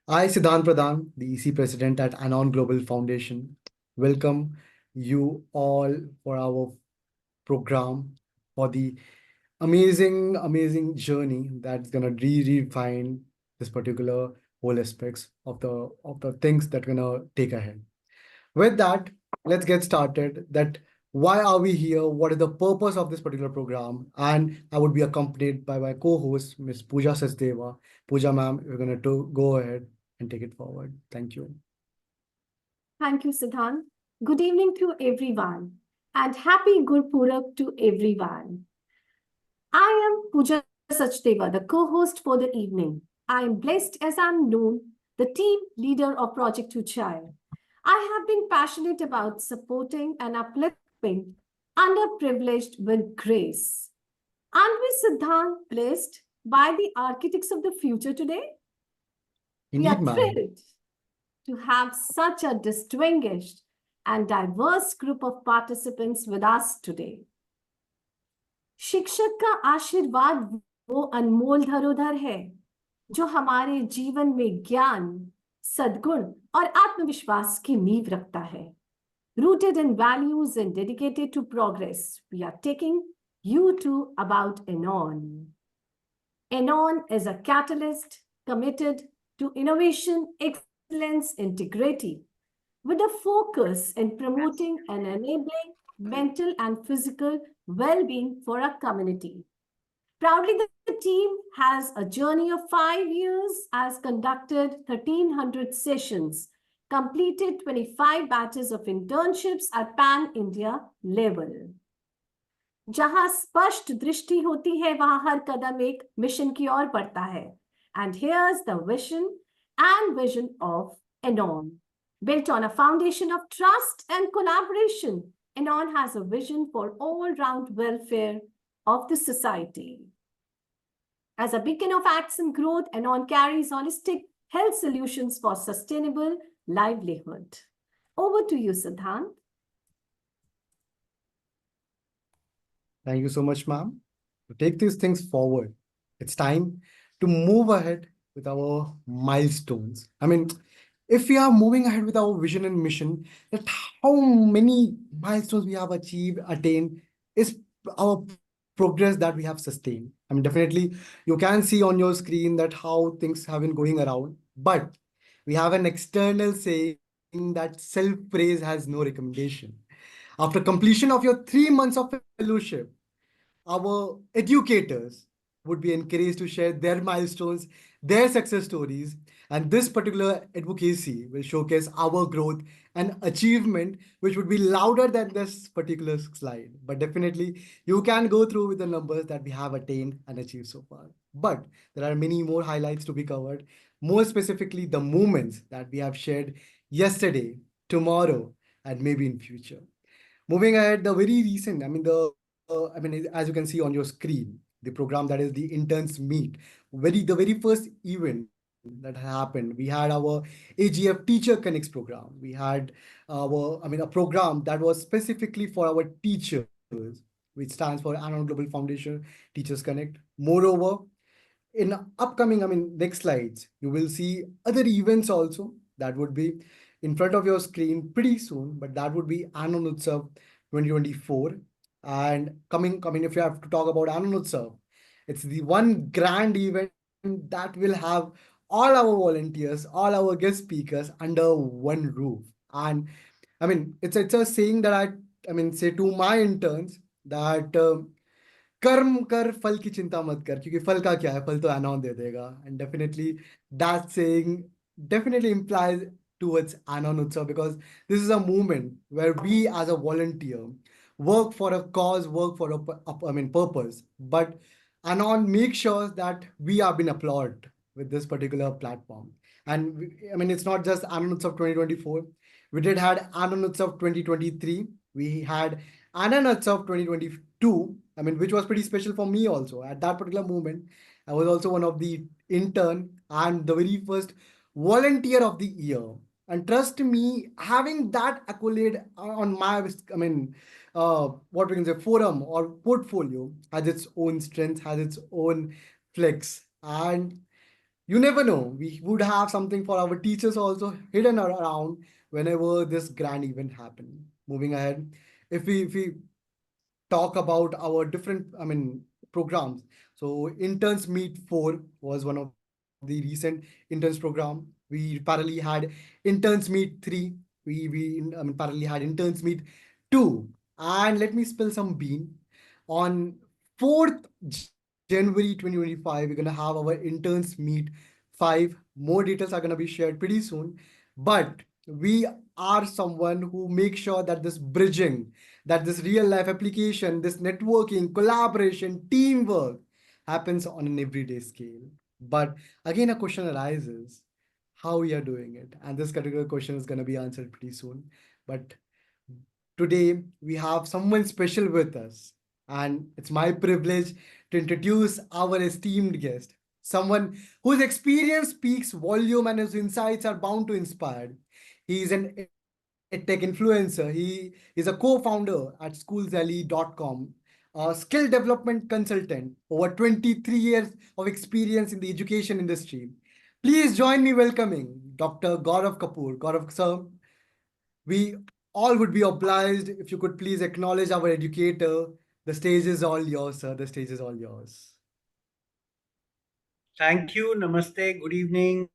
I, Siddhant Pradhan, the EC President at Anon Global Foundation, welcome you all for our program for the amazing journey that's gonna redefine this particular whole aspects of the things that we're gonna take ahead. With that, let's get started. That why are we here? What is the purpose of this particular program? And I would be accompanied by my co-host, Miss Pooja Sachdeva. Pooja, ma'am, we're going to go ahead and take it forward. Thank you. Thank you, Siddhant. Good evening to everyone and happy Gurpurab to everyone. I am Pooja Sachdeva, the co-host for the evening. I am blessed as I'm known, the team leader of Project Uchai. I have been passionate about supporting and uplifting underprivileged with grace. Aren't we, Siddhant, blessed by the architects of the future today? We Indeed, are ma'am. thrilled to have such a distinguished and diverse group of participants with us today. शिक्षक का आशीर्वाद वो अनमोल धरोहर है जो हमारे जीवन में ज्ञान, सद्गुण और आत्मविश्वास की नींव रखता है. Rooted in values and dedicated to progress, we are taking you to about Anon. Anon is a catalyst committed to innovation, excellence, integrity, with a focus in promoting and enabling mental and physical well-being for our community. Proudly, the team has a journey of 5 years, has conducted 1,300 sessions, completed 25 batches of internships at pan-India level. जहां स्पष्ट दृष्टि होती है वहां हर कदम एक mission की ओर बढ़ता है. And here's the vision and vision of Anon. Built on a foundation of trust and collaboration, Anon has a vision for all-round welfare of the society. As a beacon of acts and growth, Anon carries holistic health solutions for sustainable livelihood. Over to you, Siddhant. Thank you so much, ma'am. To take these things forward, it's time to move ahead with our milestones. If we are moving ahead with our vision and mission, that how many milestones we have achieved, attained, is our progress that we have sustained. Definitely, you can see on your screen that how things have been going around, but we have an external saying that self-praise has no recommendation. After completion of your 3 months of fellowship, our educators would be encouraged to share their milestones, their success stories, and this particular advocacy will showcase our growth and achievement, which would be louder than this particular slide. But definitely, you can go through with the numbers that we have attained and achieved so far. But there are many more highlights to be covered, more specifically, the moments that we have shared yesterday, tomorrow, and maybe in future. Moving ahead, the very recent, as you can see on your screen, the program that is the interns meet, the very first event that happened, we had our AGF Teacher Connects program. We had a program that was specifically for our teachers, which stands for Anon Global Foundation Teachers Connect. Moreover, in upcoming, next slides, you will see other events also that would be in front of your screen pretty soon, but that would be Anon Utsav 2024. And coming, if you have to talk about Anon Utsav, it's the one grand event that will have all our volunteers, all our guest speakers under one roof. And it's a saying that I say to my interns that कर्म कर फल की चिंता मत कर क्योंकि फल का क्या है फल तो एनॉन दे देगा and definitely that saying definitely implies towards Anon Utsav because this is a movement where we as a volunteer work for a cause, work for a purpose, but Anon makes sure that we are being applauded with this particular platform. And it's not just Anon Utsav 2024. We did had Anon Utsav 2023. We had Anon Utsav 2022, which was pretty special for me also. At that particular moment, I was also one of the intern and the very first volunteer of the year. And trust me, having that accolade on my, what we can say, forum or portfolio has its own strength, has its own flex. And You never know. We would have something for our teachers also hidden around whenever this grand event happened. Moving ahead, if we talk about our different, programs. So interns meet 4 was one of the recent interns program. We parallelly had interns meet 3. Parallelly had interns meet 2. And let me spill some bean. On 4th January 2025, we're gonna have our interns meet 5. More details are gonna be shared pretty soon. But we are someone who makes sure that this bridging, that this real life application, this networking, collaboration, teamwork happens on an everyday scale. But again, a question arises how we are doing it. And this particular question is going to be answered pretty soon. But today we have someone special with us. And it's my privilege to introduce our esteemed guest, someone whose experience speaks volume and whose insights are bound to inspire. He is an tech influencer. He is a co-founder at schoolsally.com, a skill development consultant, over 23 years of experience in the education industry. Please join me welcoming Dr. Gaurav Kapoor. Gaurav, sir, we all would be obliged if you could please acknowledge our educator. The stage is all yours, sir. The stage is all yours. Thank you. Namaste. Good evening.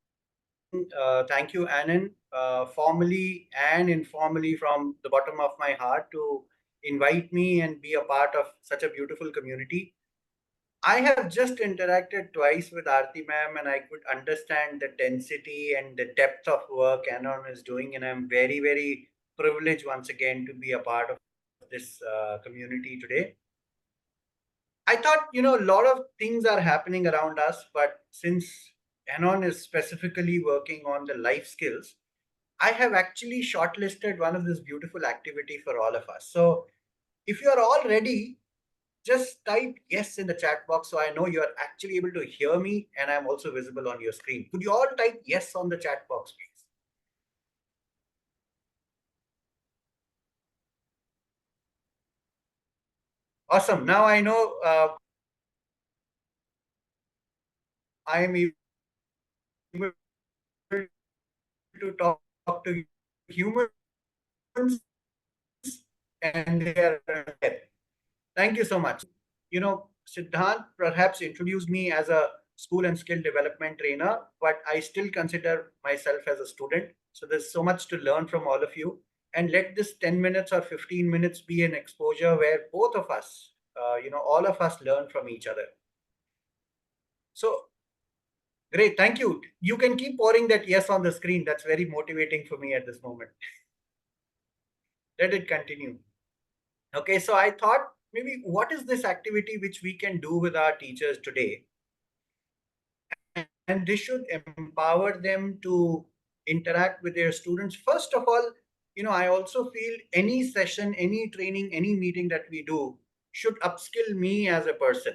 Thank you, Anand, formally and informally from the bottom of my heart to invite me and be a part of such a beautiful community. I have just interacted twice with Aarti ma'am, and I could understand the density and the depth of work Anon is doing, and I'm very, very privileged once again to be a part of this community today. I thought, a lot of things are happening around us, but since Anon is specifically working on the life skills, I have actually shortlisted one of this beautiful activity for all of us. So if you are all ready, just type yes in the chat box so I know you are actually able to hear me and I'm also visible on your screen. Could you all type yes on the chat box, please? Awesome. Now I know I am able to talk to humans and they are there. Thank you so much. Siddhant perhaps introduced me as a school and skill development trainer, but I still consider myself as a student. So there's so much to learn from all of you. And let this 10 minutes or 15 minutes be an exposure where both of us, all of us learn from each other. So great. Thank you. You can keep pouring that yes on the screen. That's very motivating for me at this moment. Let it continue. Okay, so I thought maybe what is this activity which we can do with our teachers today? And this should empower them to interact with their students. First of all, I also feel any session, any training, any meeting that we do should upskill me as a person,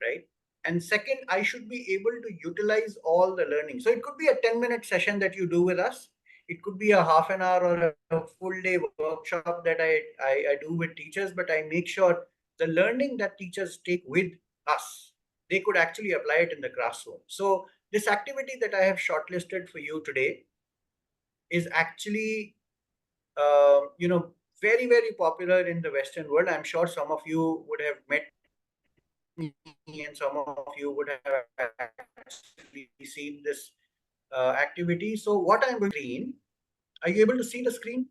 right? And second, I should be able to utilize all the learning. So it could be a 10-minute session that you do with us. It could be a half an hour or a full day workshop that I do with teachers, but I make sure the learning that teachers take with us, they could actually apply it in the classroom. So this activity that I have shortlisted for you today is actually, very, very popular in the Western world. I'm sure some of you would have met me and some of you would have actually seen this activity. So what I'm going to screen, are you able to see the screen?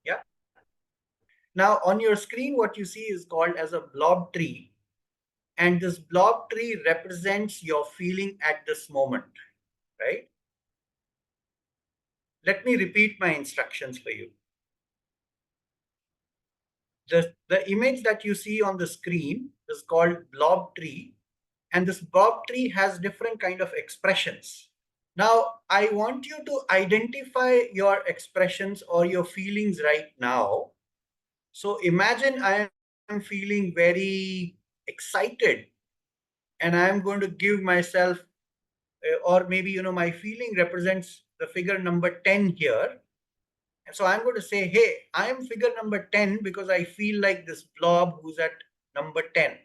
Yeah. Now on your screen, what you see is called as a blob tree. And this blob tree represents your feeling at this moment, right? Let me repeat my instructions for you. The image that you see on the screen is called blob tree. And this blob tree has different kind of expressions. Now, I want you to identify your expressions or your feelings right now. So imagine I am feeling very excited and I'm going to give myself, or maybe, my feeling represents the figure number 10 here. And so I'm going to say, hey, I am figure number 10 because I feel like this blob who's at number 10,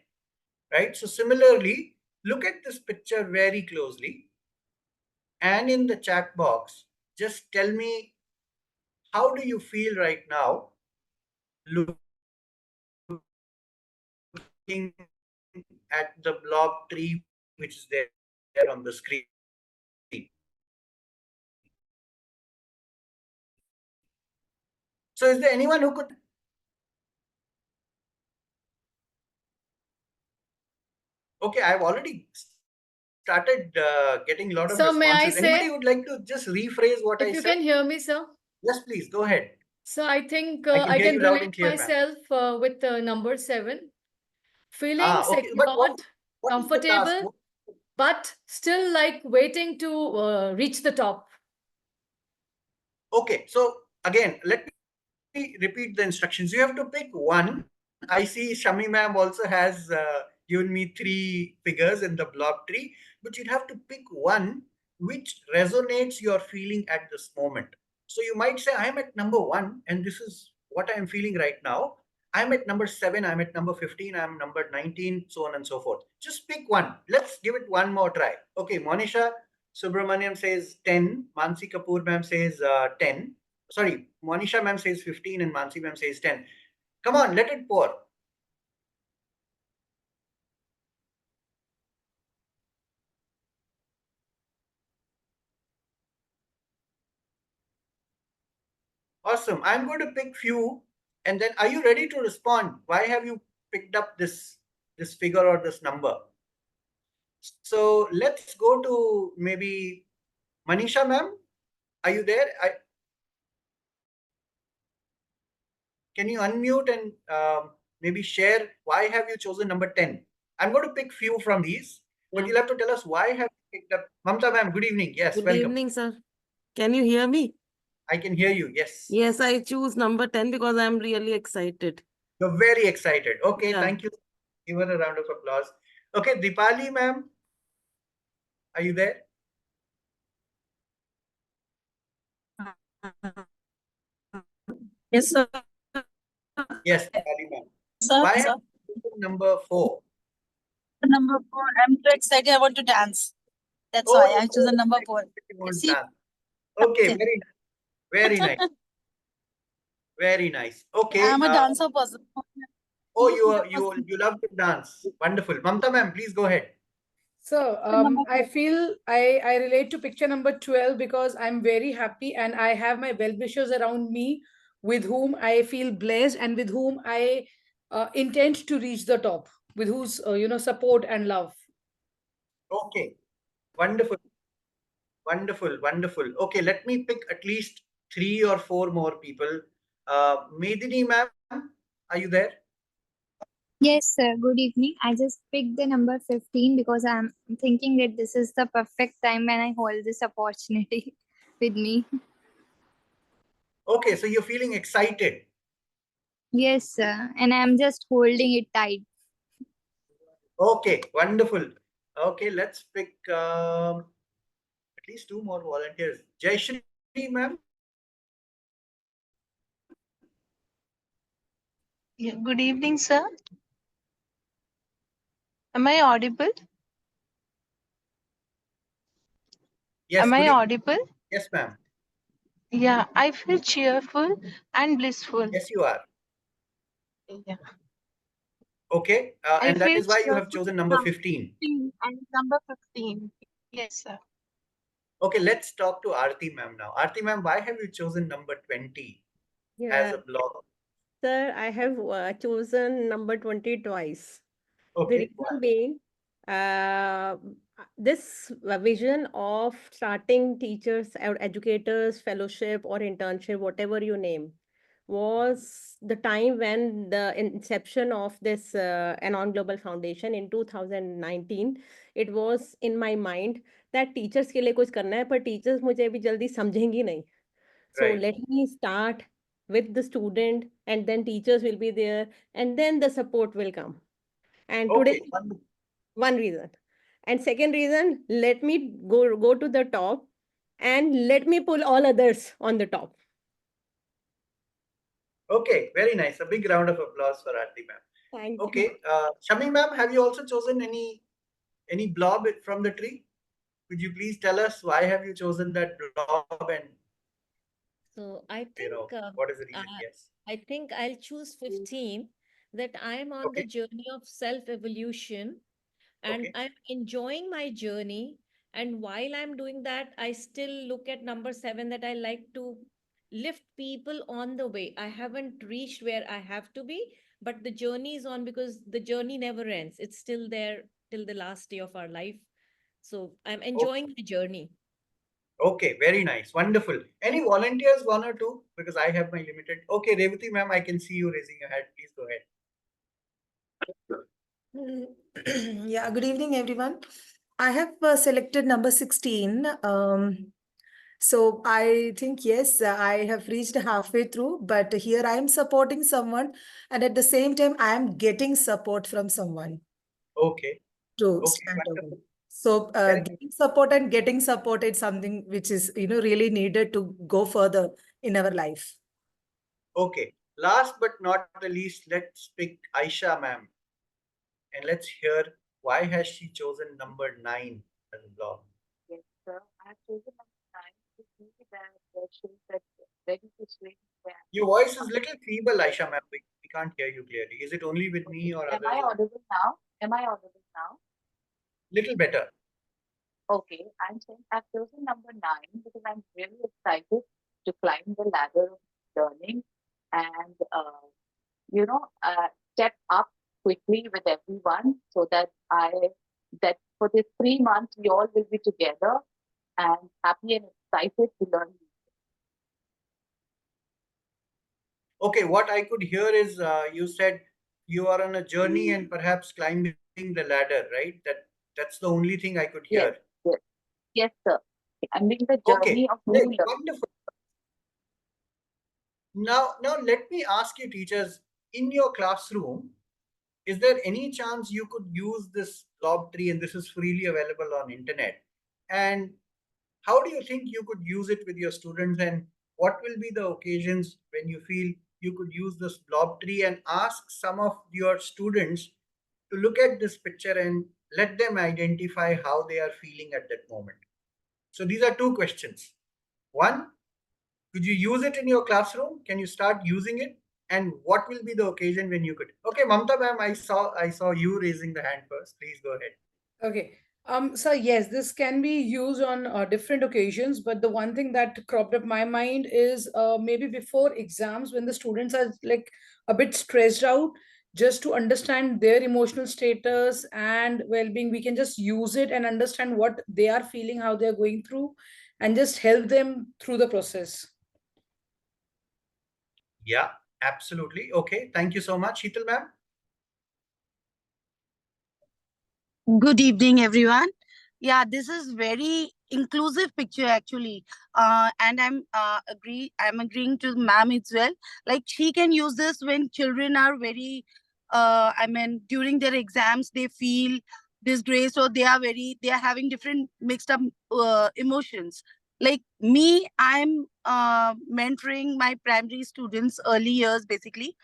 right? So similarly, look at this picture very closely, and in the chat box, just tell me, how do you feel right now looking at the blob tree which is there on the screen? So is there anyone who could? Okay, I've already started getting a lot of So may I responses. Anybody say, would like to just rephrase what I if you said? can hear me, sir? Yes, please, go ahead. So I think I can I hear can you loud relate and clear, ma'am. myself with number 7, feeling Okay, but secured, what is the task? comfortable, but still like waiting to reach the top. Okay, so again, let me repeat the instructions. You have to pick one. I see Shami ma'am also has given me 3 figures in the blob tree, but you'd have to pick one which resonates your feeling at this moment. So you might say, I'm at number 1, and this is what I'm feeling right now. I'm at number 7, I'm at number 15, I'm number 19, so on and so forth. Just pick one. Let's give it one more try. Okay, Monisha Subramaniam says 10, Mansi Kapoor ma'am says 10. Sorry, Monisha ma'am says 15 and Mansi ma'am says 10. Come on, let it pour. Awesome. I'm going to pick few, and then are you ready to respond? Why have you picked up this figure or this number? So let's go to maybe Manisha ma'am. Are you there? Can you unmute and maybe share why have you chosen number 10? I'm going to pick few from these, but Yeah. you'll have to tell us why have you picked up. Mamta ma'am, good evening. Yes, Good welcome. evening, sir. Can you hear me? I can hear you. Yes. Yes, I choose number 10 because I'm really excited. You're very excited. Okay, Yeah. thank you. Give her a round of applause. Okay, Dipali ma'am, are you there? Yes, sir. Yes, Dipali ma'am. Sir, Why sir. have you chosen number 4? Number 4. I'm too excited. I want to dance. That's Oh, why I choose the number 4. you want See, dance. Okay, very nice. Very nice. Okay. I'm a dancer person. Oh, you love to dance. Wonderful. Mamta ma'am, please go ahead. So I feel I relate to picture number 12 because I'm very happy and I have my well-wishers around me with whom I feel blessed and with whom I intend to reach the top, with whose support and love. Okay. Wonderful. Wonderful. Wonderful. Okay, let me pick at least 3 or 4 more people. Medini ma'am, are you there? Yes, sir. Good evening. I just picked the number 15 because I'm thinking that this is the perfect time when I hold this opportunity with me. Okay, so you're feeling excited. Yes, sir. And I'm just holding it tight. Okay, wonderful. Okay, let's pick at least 2 more volunteers. Jayashri ma'am. Yeah, good evening, sir. Am I audible? Yes, Am I good evening. audible? Yes, ma'am. Yeah, I feel cheerful and blissful. Yes, you are. Yeah. Okay, I and that feel is why you have cheerful chosen number 15. and number 15. Yes, sir. Okay, let's talk to Aarti ma'am now. Aarti ma'am, why have you chosen number 20 as Yeah, a block? sir, I have chosen number 20 twice. The Okay, why? reason being, uh, this vision of starting teachers or educators, fellowship or internship, whatever you name, was the time when the inception of this Anon Global Foundation in 2019, it was in my mind that teachers के लिए कुछ करना है पर teachers मुझे अभी जल्दी समझेंगी नहीं. So Right. let me start with the student and then teachers will be there and then the support will come. And today, Okay, wonderful. one reason. And second reason, let me go to the top and let me pull all others on the top. Okay, very nice. A big round of applause for Aarti ma'am. Thank you. Okay, Shami ma'am, have you also chosen any Any blob from the tree? Could you please tell us why have you chosen that blob and So I think what is the reason? Yes. I think I'll choose 15, that I am on the Okay. journey of self-evolution and Okay. I'm enjoying my journey. And while I'm doing that, I still look at number 7, that I like to lift people on the way. I haven't reached where I have to be, but the journey is on, because the journey never ends. It's still there till the last day of our life. So I'm enjoying the journey. Okay, very nice. Wonderful. Any volunteers, one or two? Because I have my limited. Okay, Revati ma'am, I can see you raising your hand. Please go ahead. Yeah, good evening, everyone. I have selected number 16. So I think, yes, I have reached halfway through, but here I am supporting someone, and at the same time, I am getting support from someone Okay. to Okay, stand over. wonderful. So Very getting support and getting support is something which is, really needed to go further in our life. Okay. Last but not the least, let's pick Aisha ma'am. And let's hear why has she chosen number 9 as a block. Yes, sir. I have chosen number 9 to see that shows that ready to swing. Your voice is little feeble, Aisha ma'am. We can't hear you clearly. Is it only with me or Am others? I audible now? Am I audible now? Little better. Okay, I'm saying I've chosen number 9 because I'm really excited to climb the ladder of learning and step up quickly with everyone so that for this 3 months we all will be together and happy and excited to learn. Okay, what I could hear is you said you are on a journey and perhaps climbing the ladder, right? That's the only thing I could hear. Yes, sir. I'm in the Okay, journey of great, new learning. wonderful. Now let me ask you, teachers, in your classroom, is there any chance you could use this blob tree, and this is freely available on internet? And how do you think you could use it with your students, and what will be the occasions when you feel you could use this blob tree, and ask some of your students to look at this picture and let them identify how they are feeling at that moment? So these are two questions. One, could you use it in your classroom? Can you start using it? And what will be the occasion when you could? Okay, Mamta ma'am, I saw you raising the hand first. Please go ahead. Okay. So yes, this can be used on different occasions, but the one thing that cropped up my mind is maybe before exams when the students are like a bit stressed out, just to understand their emotional status and well-being, we can just use it and understand what they are feeling, how they are going through, and just help them through the process. Yeah, absolutely. Okay, thank you so much, Sheetal ma'am. Good evening, everyone. Yeah, this is very inclusive picture actually, and I'm agreeing to ma'am as well. Like she can use this when children are very, I mean, during their exams they feel disgraced, or they are having different mixed up emotions. Like me, I'm mentoring my primary students early years basically,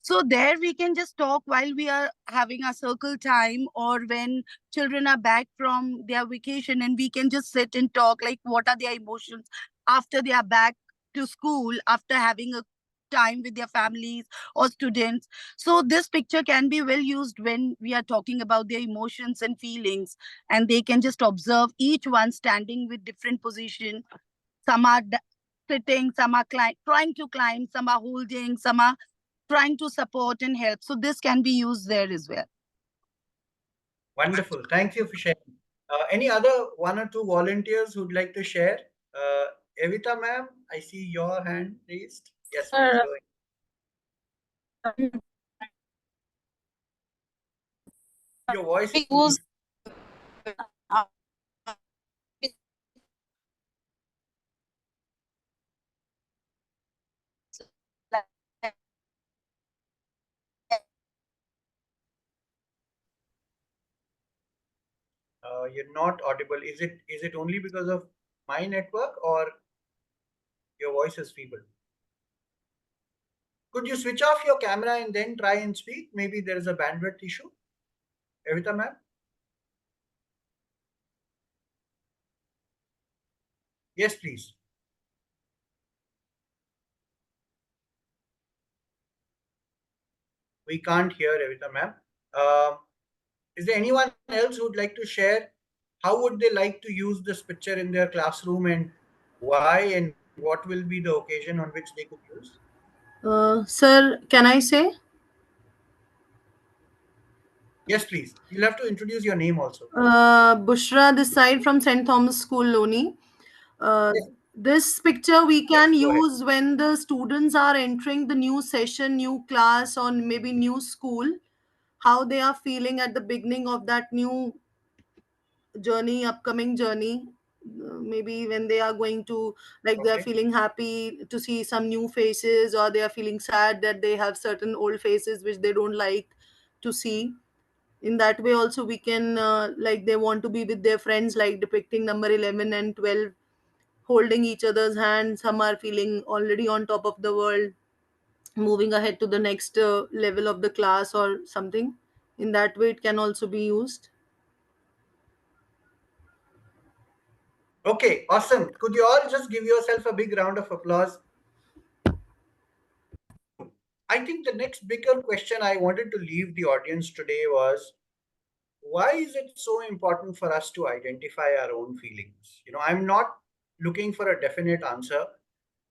so there we can just talk while we are having a circle time, or when children are back from their vacation, and we can just sit and talk like what are their emotions after they are back to school, after having a time with their families or students. So this picture can be well used when we are talking about their emotions and feelings, and they can just observe each one standing with different position. Some are sitting, some are trying to climb, some are holding, some are trying to support and help. So this can be used there as well. Wonderful. Thank you for sharing. Any other one or two volunteers who'd like to share? Evita ma'am, I see your hand raised. Yes, please go ahead. Your voice is Use you're not audible. Is it only because of my network, or your voice is feeble? Could you switch off your camera and then try and speak? Maybe there is a bandwidth issue. Evita ma'am? Yes, please. We can't hear Evita, ma'am. Is there anyone else who would like to share how would they like to use this picture in their classroom and why and what will be the occasion on which they could use? Sir, can I say? Yes, please. You'll have to introduce your name also. Bushra, this side from St. Thomas School, Loni. Yes, This picture we can go ahead. use when the students are entering the new session, new class, or maybe new school, how they are feeling at the beginning of that new journey, upcoming journey. Maybe when they are going to, like, they are Okay. feeling happy to see some new faces, or they are feeling sad that they have certain old faces which they don't like to see. In that way also we can, like, they want to be with their friends, like depicting number 11 and 12 holding each other's hands. Some are feeling already on top of the world, moving ahead to the next level of the class or something. In that way it can also be used. Okay, awesome. Could you all just give yourself a big round of applause? I think the next bigger question I wanted to leave the audience today was, why is it so important for us to identify our own feelings? I'm not looking for a definite answer,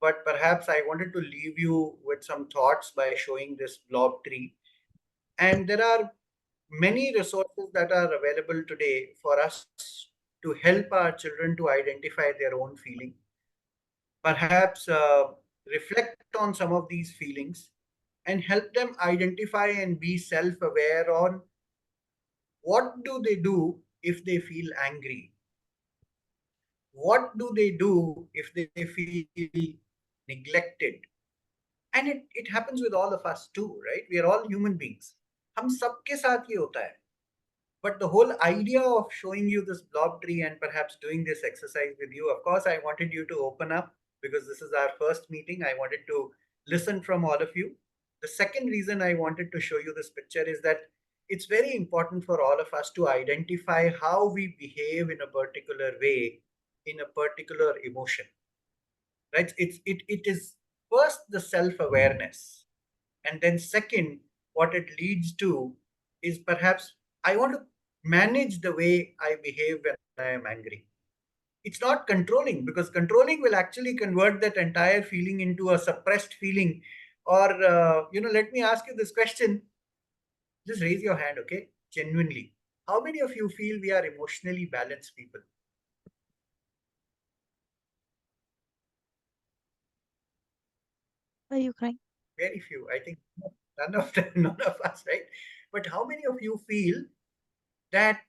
but perhaps I wanted to leave you with some thoughts by showing this blob tree. And there are many resources that are available today for us to help our children to identify their own feeling, perhaps reflect on some of these feelings, and help them identify and be self aware on what do they do if they feel angry, what do they do if they feel neglected. And it happens with all of us too, right? We are all human beings. हम सबके साथ ये होता है. But the whole idea of showing you this blob tree and perhaps doing this exercise with you, of course, I wanted you to open up because this is our first meeting. I wanted to listen from all of you. The second reason I wanted to show you this picture is that it's very important for all of us to identify how we behave in a particular way, in a particular emotion, right? It is first the self awareness, and then second, what it leads to is perhaps I want to manage the way I behave when I am angry. It's not controlling, because controlling will actually convert that entire feeling into a suppressed feeling. Or, let me ask you this question. Just raise your hand, okay? Genuinely. How many of you feel we are emotionally balanced people? Are you crying? Very few. I think none of them, none of us, right? But how many of you feel that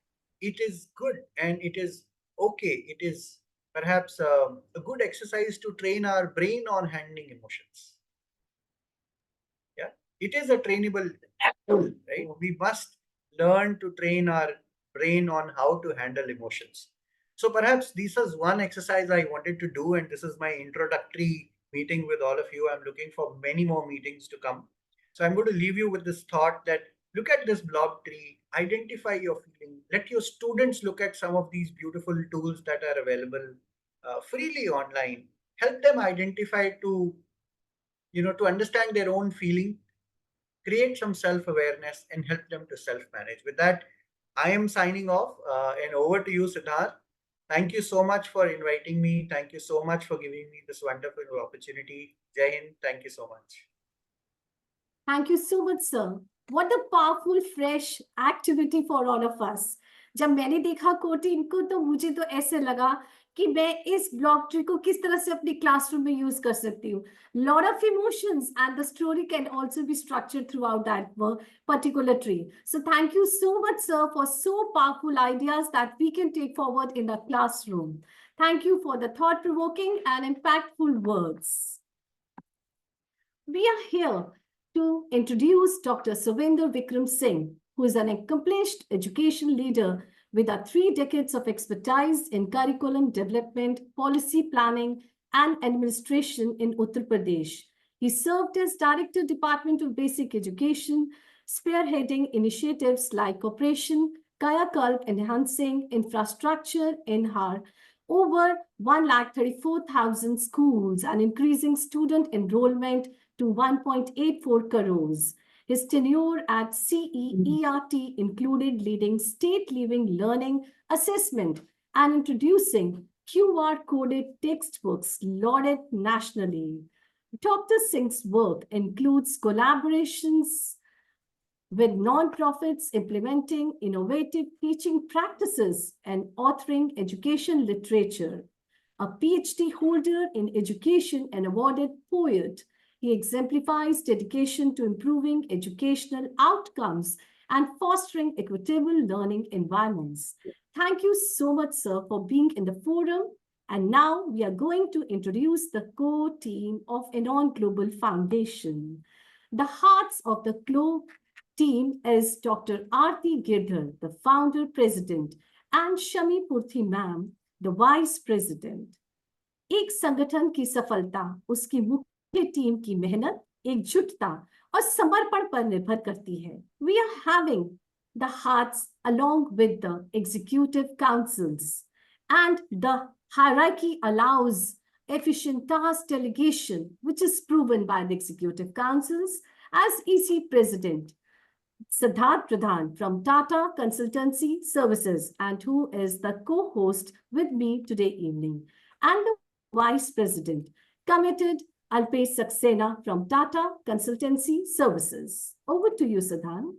it is good and it is okay, it is perhaps a good exercise to train our brain on handling emotions? Yeah, it is a trainable tool, right? We must learn to train our brain on how to handle emotions. So perhaps this is one exercise I wanted to do, and this is my introductory meeting with all of you. I'm looking for many more meetings to come. So I'm going to leave you with this thought that look at this blob tree, identify your feeling, let your students look at some of these beautiful tools that are available freely online, help them identify to understand their own feeling, create some self awareness, and help them to self manage. With that, I am signing off, and over to you, Siddharth. Thank you so much for inviting me. Thank you so much for giving me this wonderful opportunity. Jai Hind. Thank you so much. Thank you so much, sir. What a powerful, fresh activity for all of us. जब मैंने देखा cotton को तो मुझे तो ऐसे लगा कि मैं इस ब्लॉक ट्री को किस तरह से अपनी क्लासरूम में यूज कर सकती हूँ. Lot of emotions and the story can also be structured throughout that particular tree. So thank you so much, sir, for so powerful ideas that we can take forward in the classroom. Thank you for the thought-provoking and impactful words. We are here to introduce Dr. Savinder Vikram Singh, who is an accomplished education leader with 3 decades of expertise in curriculum development, policy planning, and administration in Uttar Pradesh. He served as Director, Department of Basic Education, spearheading initiatives like Operation Kayakalp, enhancing infrastructure in our over 1,34,000 schools and increasing student enrollment to 1.84 crores. His tenure at CEERT included leading state living learning assessment and introducing QR-coded textbooks lauded nationally. Dr. Singh's work includes collaborations with nonprofits implementing innovative teaching practices and authoring education literature. A PhD holder in education and awarded poet, he exemplifies dedication to improving educational outcomes and fostering equitable learning environments. Thank you so much, sir, for being in the forum. And now we are going to introduce the core team of Enon Global Foundation. The hearts of the team is Dr. Aarti Girdhar, the founder president, and Shami Purthi ma'am, the vice president. एक संगठन की सफलता उसकी मुख्य team की मेहनत, एकजुटता और समर्पण पर निर्भर करती है. We are having the hearts along with the executive councils, and the hierarchy allows efficient task delegation, which is proven by the executive councils. As EC president, Siddharth Pradhan from Tata Consultancy Services, and who is the co-host with me today evening, and the Vice President, committed Alpesh Saxena from Tata Consultancy Services. Over to you, Siddharth.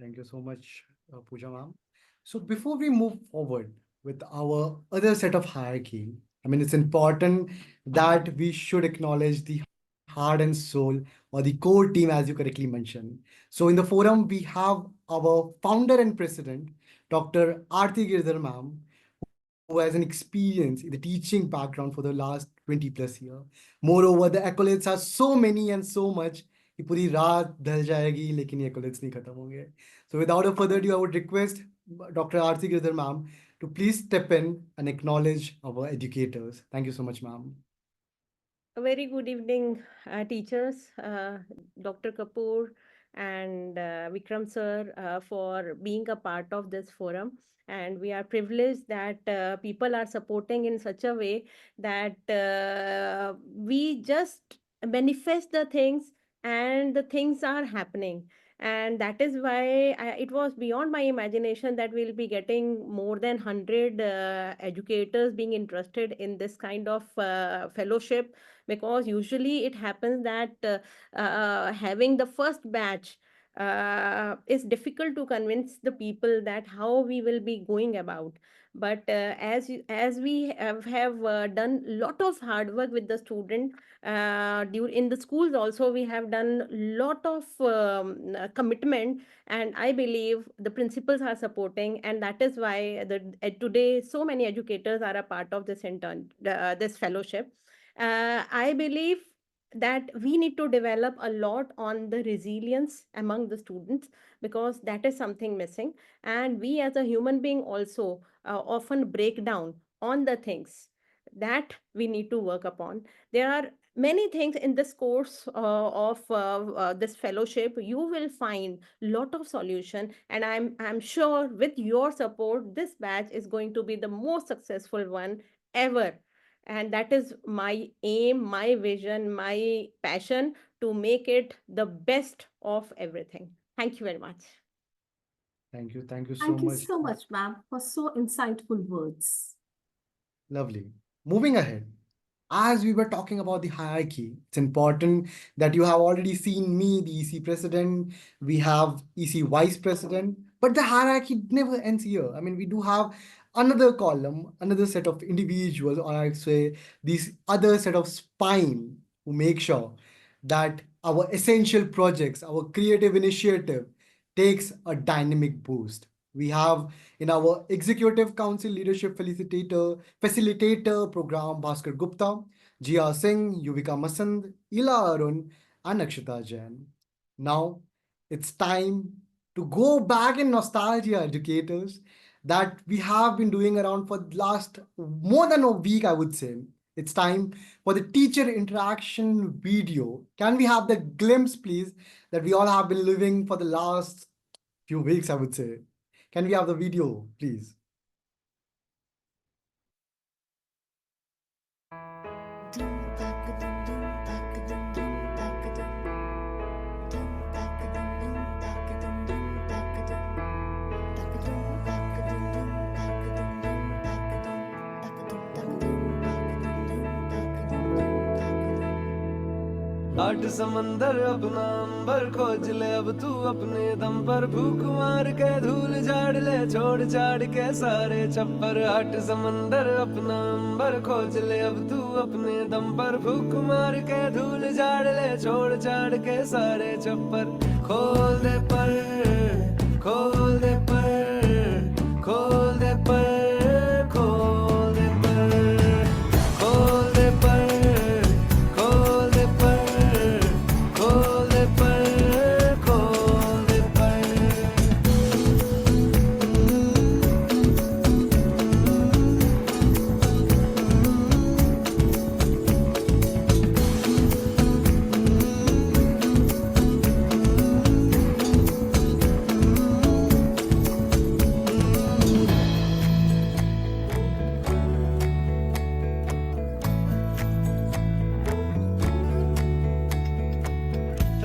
Thank you so much, Pooja ma'am. So before we move forward with our other set of hierarchy, I mean, it's important that we should acknowledge the heart and soul or the core team, as you correctly mentioned. So in the forum, we have our founder and president, Dr. Aarti Girdhar ma'am, who has an experience in the teaching background for the last 20 plus years. Moreover, the accolades are so many and so much कि पूरी रात ढल जाएगी लेकिन ये accolades नहीं खत्म होंगे. So without a further ado, I would request Dr. Aarti Girdhar ma'am to please step in and acknowledge our educators. Thank you so much, ma'am. A very good evening, teachers, Dr. Kapoor and Vikram sir, for being a part of this forum. And we are privileged that people are supporting in such a way that we just manifest the things and the things are happening. And that is why it was beyond my imagination that we'll be getting more than 100 educators being interested in this kind of fellowship, because usually it happens that having the first batch is difficult to convince the people that how we will be going about. But as we have done lot of hard work with the student, in the schools also we have done lot of commitment, and I believe the principals are supporting, and that is why today so many educators are a part of this fellowship. I believe that we need to develop a lot on the resilience among the students, because that is something missing. And we as a human being also often break down on the things that we need to work upon. There are many things in this course of this fellowship. You will find lot of solution, and I'm sure with your support this batch is going to be the most successful one ever. And that is my aim, my vision, my passion, to make it the best of everything. Thank you very much. Thank you. Thank you so Thank you much. so much, ma'am, for so insightful words. Lovely. Moving ahead, as we were talking about the hierarchy, it's important that you have already seen me, the EC president, we have EC vice president, but the hierarchy never ends here. I mean, we do have another column, another set of individuals, or I'd say these other set of spine who make sure that our essential projects, our creative initiative takes a dynamic boost. We have in our Executive Council Leadership Facilitator Program Bhaskar Gupta, Jia Singh, Yuvika Masand, Ila Arun, and Akshita Jain. Now it's time to go back in nostalgia, educators, that we have been doing around for the last more than a week, I would say. It's time for the teacher interaction video. Can we have the glimpse, please, that we all have been living for the last few weeks, I would say. Can we have the video, please? आठ समंदर अपना अंबर खोज ले अब तू अपने दम पर, भूख मार के धूल झाड़ ले, छोड़ छाड़ के सारे छप्पर। आठ समंदर अपना अंबर खोज ले अब तू अपने दम पर, भूख मार के धूल झाड़ ले, छोड़ छाड़ के सारे छप्पर। खोल दे पर, खोल दे पर, खोल दे पर, खोल दे पर, खोल दे पर, खोल दे पर, खोल दे पर, खोल दे पर।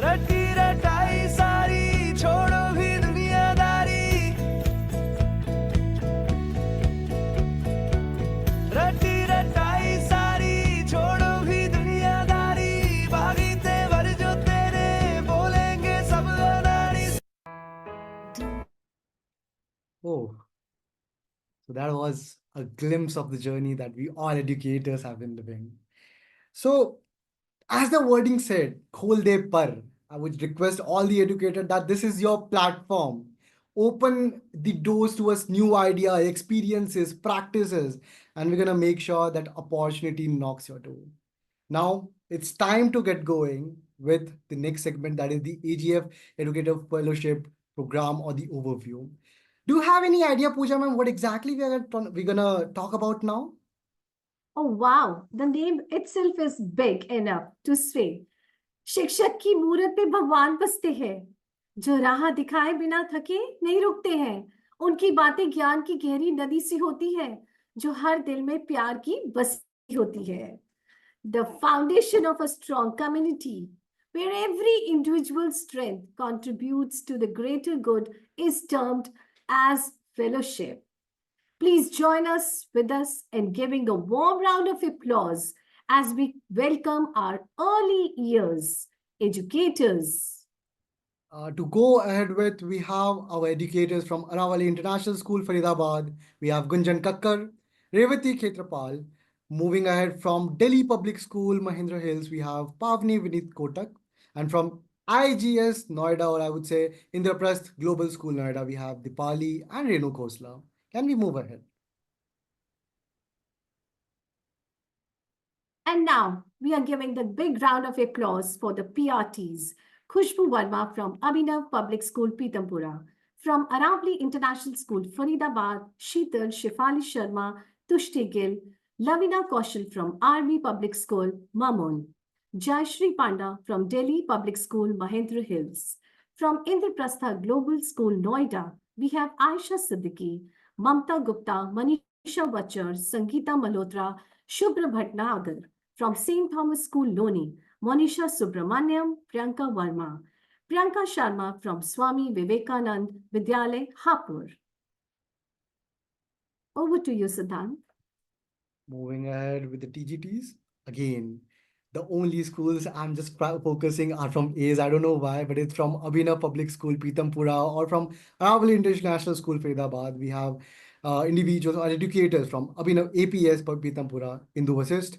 रटी रटाई सारी छोड़ो भी दुनियादारी, रटी रटाई सारी छोड़ो भी दुनियादारी, भागी तेवर जो तेरे बोलेंगे सब अनाड़ी। Oh, so that was a glimpse of the journey that we all educators have been living. So, as the wording said, khol de par, I would request all the educators that this is your platform. Open the doors to us new idea, experiences, practices, and we're gonna make sure that opportunity knocks your door. Now it's time to get going with the next segment, that is the AGF Educator Fellowship Program or the overview. Do you have any idea, Pooja ma'am, what exactly we're gonna talk about now? Oh wow, the name itself is big enough to say शिक्षक की मूरत पे भगवान बसते हैं, जो राह दिखाए बिना थके नहीं रुकते हैं। उनकी बातें ज्ञान की गहरी नदी सी होती है, जो हर दिल में प्यार की बसी होती है। The foundation of a strong community, where every individual's strength contributes to the greater good, is termed as fellowship. Please join us with us in giving a warm round of applause as we welcome our early years educators. To go ahead with, we have our educators from Aravali International School, Faridabad. We have Gunjan Kakkar, Revati Khetrapal. Moving ahead from Delhi Public School, Mahindra Hills, we have Pavni Vinit Kotak. And from IGS Noida, or I would say Indraprasth Global School Noida, we have Dipali and Renu Khosla. Can we move ahead? And now we are giving the big round of applause for the PRTs. Khushbu Verma from Abhinav Public School, Pitampura. From Aravali International School, Faridabad, Sheetal Shefali Sharma, Tushti Gill, Lavina Kaushal from Army Public School, Mamun. Jayashri Panda from Delhi Public School, Mahendra Hills. From Indraprastha Global School, Noida, we have Aisha Siddiqui, Mamta Gupta, Manisha Bachar, Sangeeta Malhotra, Shubhra Bhatnagar. From St. Thomas School, Loni, Monisha Subramaniam, Priyanka Verma. Priyanka Sharma from Swami Vivekanand Vidyalay, Hapur. Over to you, Siddhant. Moving ahead with the TGTs. Again, the only schools I'm just focusing are from A's. I don't know why, but it's from Abhinav Public School, Pitampura, or from Aravali International School, Faridabad. We have individuals or educators from Abhinav APS, Pitampura, Indu Vasist.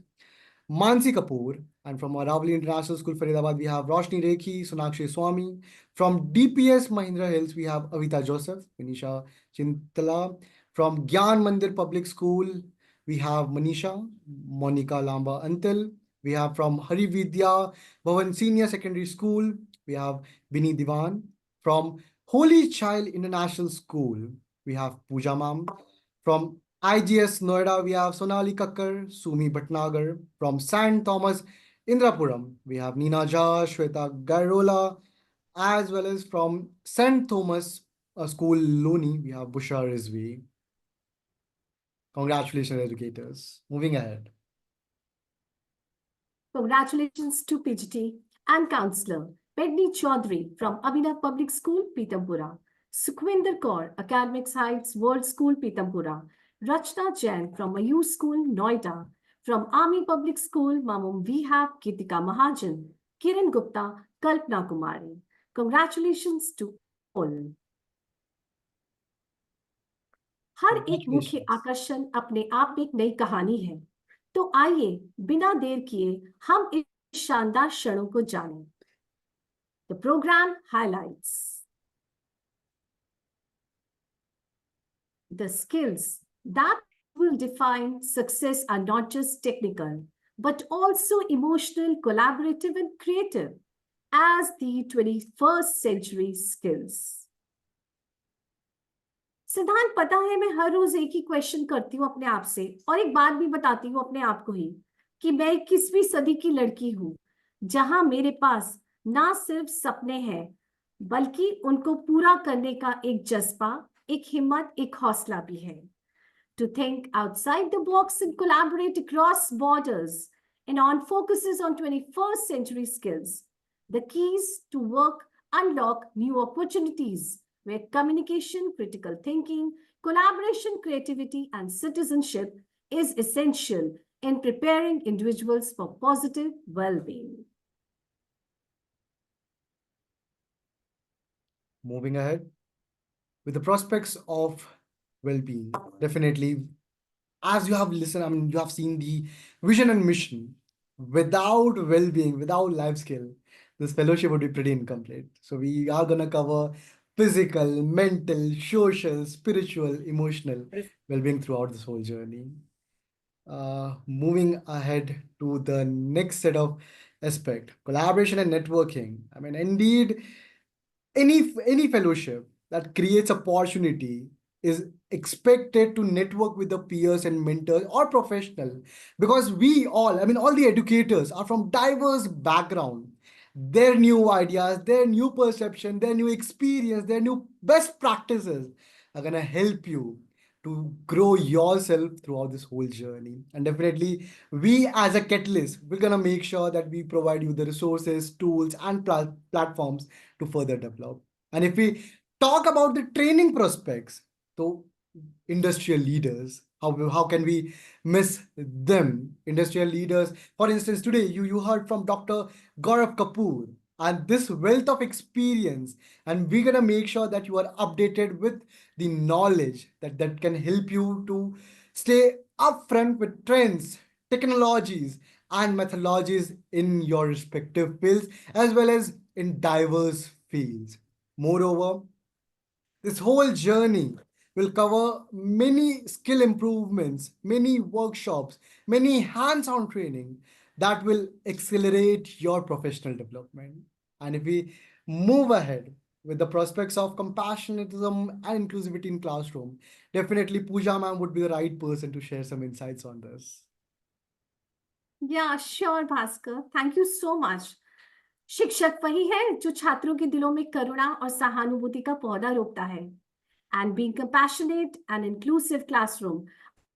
Mansi Kapoor, and from Aravali International School, Faridabad, we have Roshni Rekhi, Sonakshi Swami. From DPS Mahindra Hills, we have Avita Joseph, Manisha Chintala. From Gyan Mandir Public School, we have Manisha, Monica Lamba Antil. We have from Hari Vidya Bhavan Senior Secondary School, we have Bini Diwan. From Holy Child International School, we have Pooja Mam. From IGS Noida, we have Sonali Kakkar, Sumi Bhatnagar. From St. Thomas Indrapuram, we have Neena Jha, Shweta Gairola, as well as from St. Thomas School Loni, we have Bushra Rizvi. Congratulations, educators. Moving ahead. Congratulations to PGT and Councillor Pedni Chaudhary from Abhinav Public School, Pitampura. Sukhwinder Kaur, Academics Heights World School, Pitampura. Rachna Jain from Mayur School, Noida. From Army Public School, Mamum, we have Kitika Mahajan. Kiran Gupta, Kalpana Kumari. Congratulations to all. हर एक मुख्य Congratulations. आकर्षण अपने आप में एक नई कहानी है। तो आइए बिना देर किए हम इस शानदार क्षणों को जानें। The program highlights the skills that will define success are not just technical, but also emotional, collaborative, and creative as the 21st century skills. सिद्धांत, पता है मैं हर रोज एक ही क्वेश्चन करती हूँ अपने आप से, और एक बात भी बताती हूँ अपने आप को ही कि मैं 21वीं सदी की लड़की हूँ, जहां मेरे पास ना सिर्फ सपने हैं बल्कि उनको पूरा करने का एक जज्बा, एक हिम्मत, एक हौसला भी है। To think outside the box and collaborate across borders and on focuses on 21st century skills. The keys to work unlock new opportunities where communication, critical thinking, collaboration, creativity, and citizenship is essential in preparing individuals for positive well-being. Moving ahead with the prospects of well-being, definitely, as you have listened, I mean, you have seen the vision and mission. Without well-being, without life skill, this fellowship would be pretty incomplete. So we are gonna cover physical, mental, social, spiritual, emotional well-being throughout this whole journey. Moving ahead to the next set of aspect, collaboration and networking. I mean, indeed, any fellowship that creates opportunity is expected to network with the peers and mentors or professional, because we all, I mean, all the educators are from diverse background. Their new ideas, their new perception, their new experience, their new best practices are going to help you to grow yourself throughout this whole journey. And definitely, we as a catalyst, we're going to make sure that we provide you the resources, tools, and platforms to further develop. And if we talk about the training prospects, so industrial leaders, how can we miss them? Industrial leaders, for instance, today you heard from Dr. Gaurav Kapoor and this wealth of experience, and we're gonna make sure that you are updated with the knowledge that can help you to stay upfront with trends, technologies, and methodologies in your respective fields as well as in diverse fields. Moreover, this whole journey will cover many skill improvements, many workshops, many hands on training that will accelerate your professional development. And if we move ahead with the prospects of compassionatism and inclusivity in classroom, definitely Pooja ma'am would be the right person to share some insights on this. Yeah, sure, Bhaskar. Thank you so much. शिक्षक वही है जो छात्रों के दिलों में करुणा और सहानुभूति का पौधा रोपता है. And being compassionate and inclusive classroom,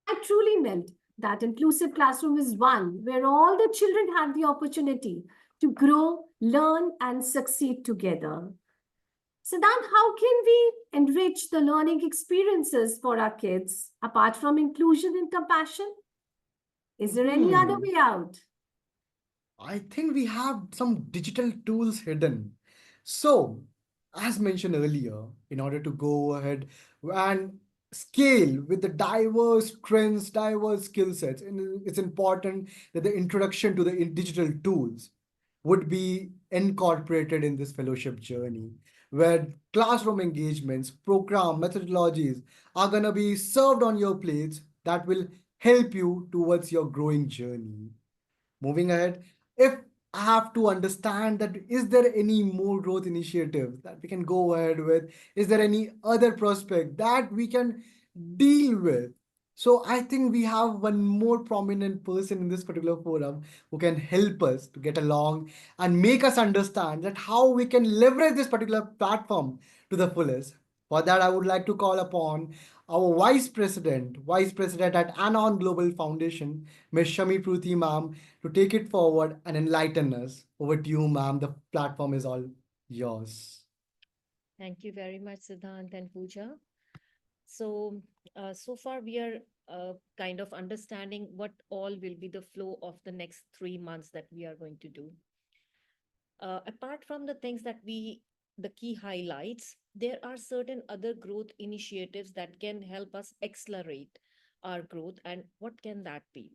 I truly meant that inclusive classroom is one where all the children have the opportunity to grow, learn, and succeed together. Siddhant, how can we enrich the learning experiences for our kids apart from inclusion and compassion? Is there any other way out? I think we have some digital tools hidden. So, as mentioned earlier, in order to go ahead and scale with the diverse trends, diverse skill sets, and it's important that the introduction to the digital tools would be incorporated in this fellowship journey, where classroom engagements, program methodologies are going to be served on your plates that will help you towards your growing journey. Moving ahead, if I have to understand that, is there any more growth initiatives that we can go ahead with? Is there any other prospect that we can deal with? So I think we have one more prominent person in this particular forum who can help us to get along and make us understand that how we can leverage this particular platform to the fullest. For that, I would like to call upon our Vice President at Anon Global Foundation, Ms. Shami Pruthi, ma'am, to take it forward and enlighten us. Over to you, ma'am. The platform is all yours. Thank you very much, Siddhant and Pooja. So, so far we are kind of understanding what all will be the flow of the next 3 months that we are going to do. Apart from the things that the key highlights, there are certain other growth initiatives that can help us accelerate our growth. And what can that be?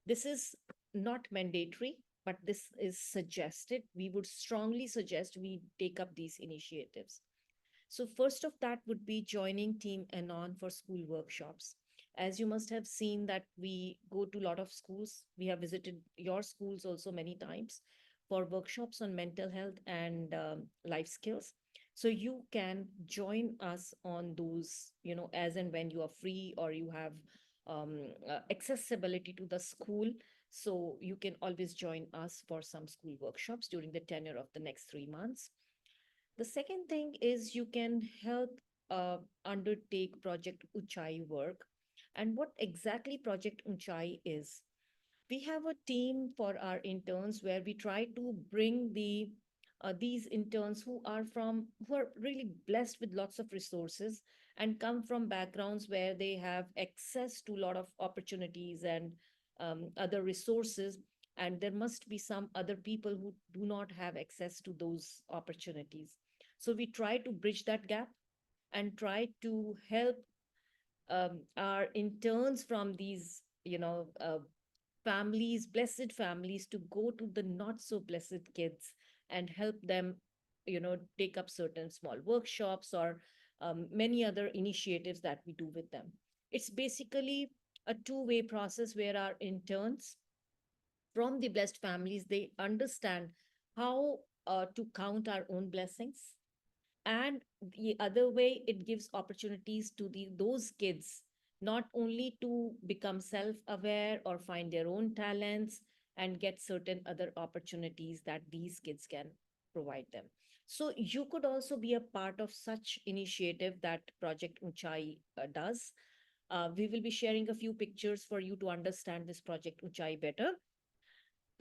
This is not mandatory, but this is suggested. We would strongly suggest we take up these initiatives. So first of that would be joining Team Anon for school workshops. As you must have seen that we go to a lot of schools. We have visited your schools also many times for workshops on mental health and life skills. So you can join us on those, as and when you are free or you have accessibility to the school. So you can always join us for some school workshops during the tenure of the next 3 months. The second thing is you can help undertake Project Uchai work. And what exactly Project Uchai is? We have a team for our interns where we try to bring these interns who are really blessed with lots of resources and come from backgrounds where they have access to a lot of opportunities and other resources, and there must be some other people who do not have access to those opportunities. So we try to bridge that gap and try to help our interns from these families, blessed families, to go to the not so blessed kids and help them, take up certain small workshops or many other initiatives that we do with them. It's basically a two-way process where our interns from the blessed families, they understand how to count our own blessings, and the other way, it gives opportunities to those kids not only to become self-aware or find their own talents and get certain other opportunities that these kids can provide them. So you could also be a part of such initiative that Project Unchai does. We will be sharing a few pictures for you to understand this Project Unchai better.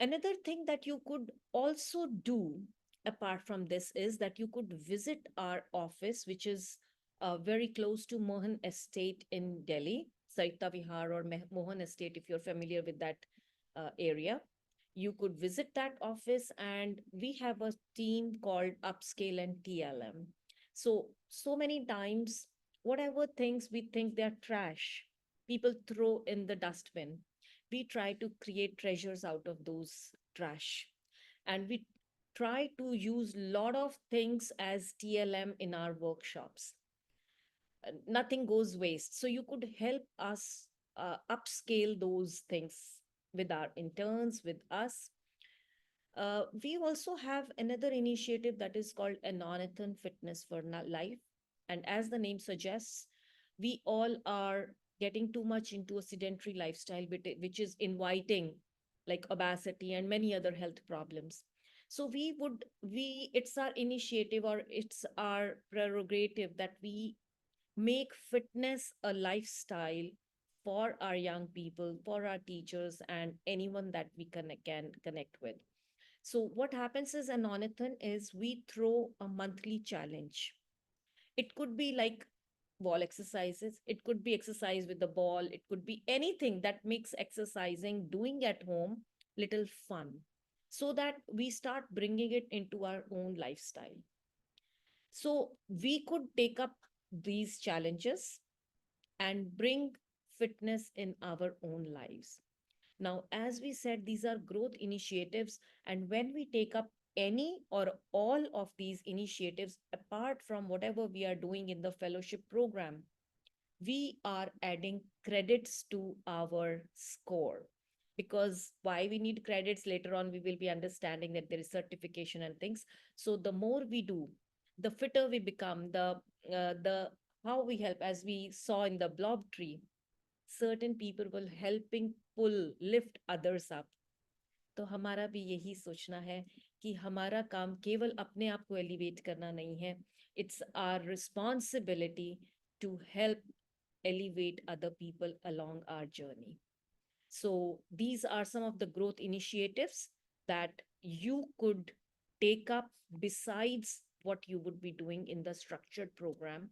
Another thing that you could also do apart from this is that you could visit our office, which is very close to Mohan Estate in Delhi, Saita Vihar or Mohan Estate, if you're familiar with that area. You could visit that office, and we have a team called Upscale and TLM. So many times, whatever things we think they're trash, people throw in the dustbin, we try to create treasures out of those trash, and we try to use a lot of things as TLM in our workshops. Nothing goes waste, so you could help us upscale those things with our interns, with us. We also have another initiative that is called Anonathan Fitness for Life. And as the name suggests, we all are getting too much into a sedentary lifestyle, which is inviting like obesity and many other health problems. So it's our initiative or it's our prerogative that we make fitness a lifestyle for our young people, for our teachers, and anyone that we can connect with. So what happens is Anonathan is we throw a monthly challenge. It could be like wall exercises. It could be exercise with the ball. It could be anything that makes exercising, doing at home, little fun, so that we start bringing it into our own lifestyle. So we could take up these challenges and bring fitness in our own lives. Now, as we said, these are growth initiatives. And when we take up any or all of these initiatives, apart from whatever we are doing in the fellowship program, we are adding credits to our score. Because why we need credits later on, we will be understanding that there is certification and things. So the more we do, the fitter we become, the how we help, as we saw in the blob tree, certain people will helping pull lift others up. तो हमारा भी यही सोचना है कि हमारा काम केवल अपने आप को एलिवेट करना नहीं है. It's our responsibility to help elevate other people along our journey. So these are some of the growth initiatives that you could take up besides what you would be doing in the structured program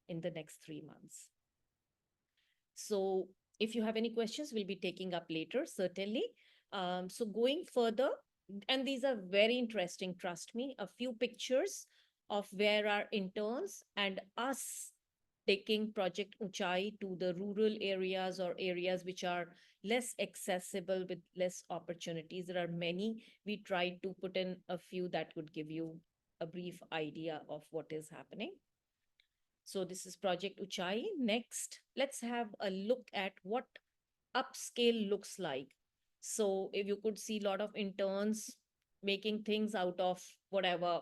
in the next 3 months. So if you have any questions, we'll be taking up later, certainly. So going further, And these are very interesting, trust me. A few pictures of where our interns and us taking Project Uchai to the rural areas or areas which are less accessible with less opportunities. There are many. We tried to put in a few that would give you a brief idea of what is happening. So this is Project Uchai. Next, let's have a look at what upscale looks like. So if you could see a lot of interns making things out of whatever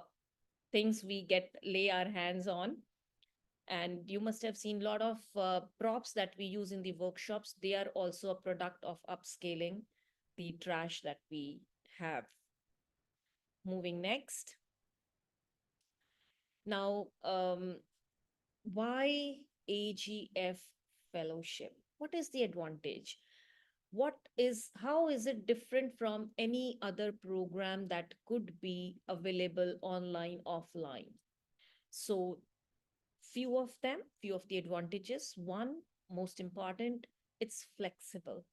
things we get lay our hands on. And you must have seen a lot of props that we use in the workshops. They are also a product of upscaling the trash that we have. Moving next. Now, why AGF fellowship? What is the advantage? How is it different from any other program that could be available online, offline? So few of the advantages. One, most important, it's flexible.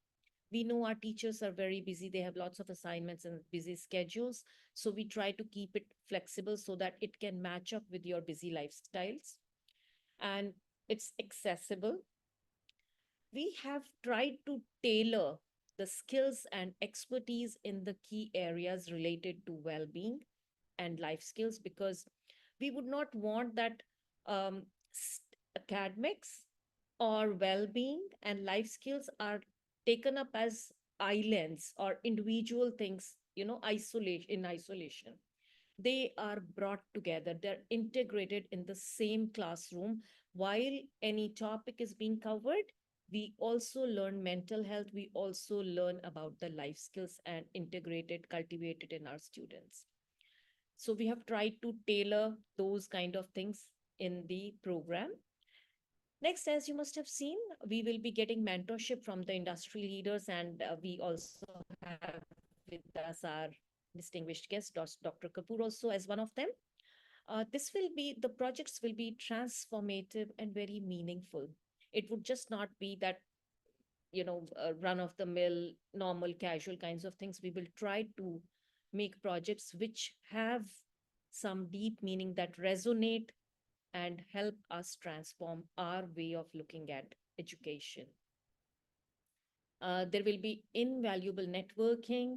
We know our teachers are very busy. They have lots of assignments and busy schedules. So we try to keep it flexible so that it can match up with your busy lifestyles. And it's accessible. We have tried to tailor the skills and expertise in the key areas related to well-being and life skills, because we would not want that um, academics or well-being and life skills are taken up as islands or individual things, isolation. They are brought together, they're integrated in the same classroom. While any topic is being covered, we also learn mental health, we also learn about the life skills and integrated, cultivated in our students. So we have tried to tailor those kind of things in the program. Next, as you must have seen, we will be getting mentorship from the industry leaders, and we also have with us our distinguished guest, Dr. Kapoor, also as one of them. The projects will be transformative and very meaningful. It would just not be that, run of the mill, normal, casual kinds of things. We will try to make projects which have some deep meaning that resonate and help us transform our way of looking at education. There will be invaluable networking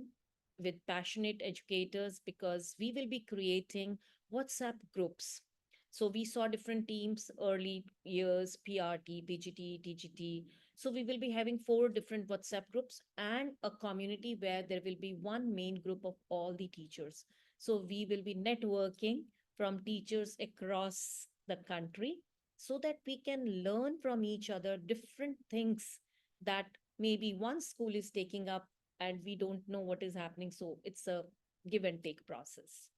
with passionate educators because we will be creating WhatsApp groups. So we saw different teams, early years, PRT, PGT, TGT. So we will be having 4 different WhatsApp groups and a community where there will be one main group of all the teachers. So we will be networking from teachers across the country so that we can learn from each other different things that maybe one school is taking up and we don't know what is happening. So it's a give and take process.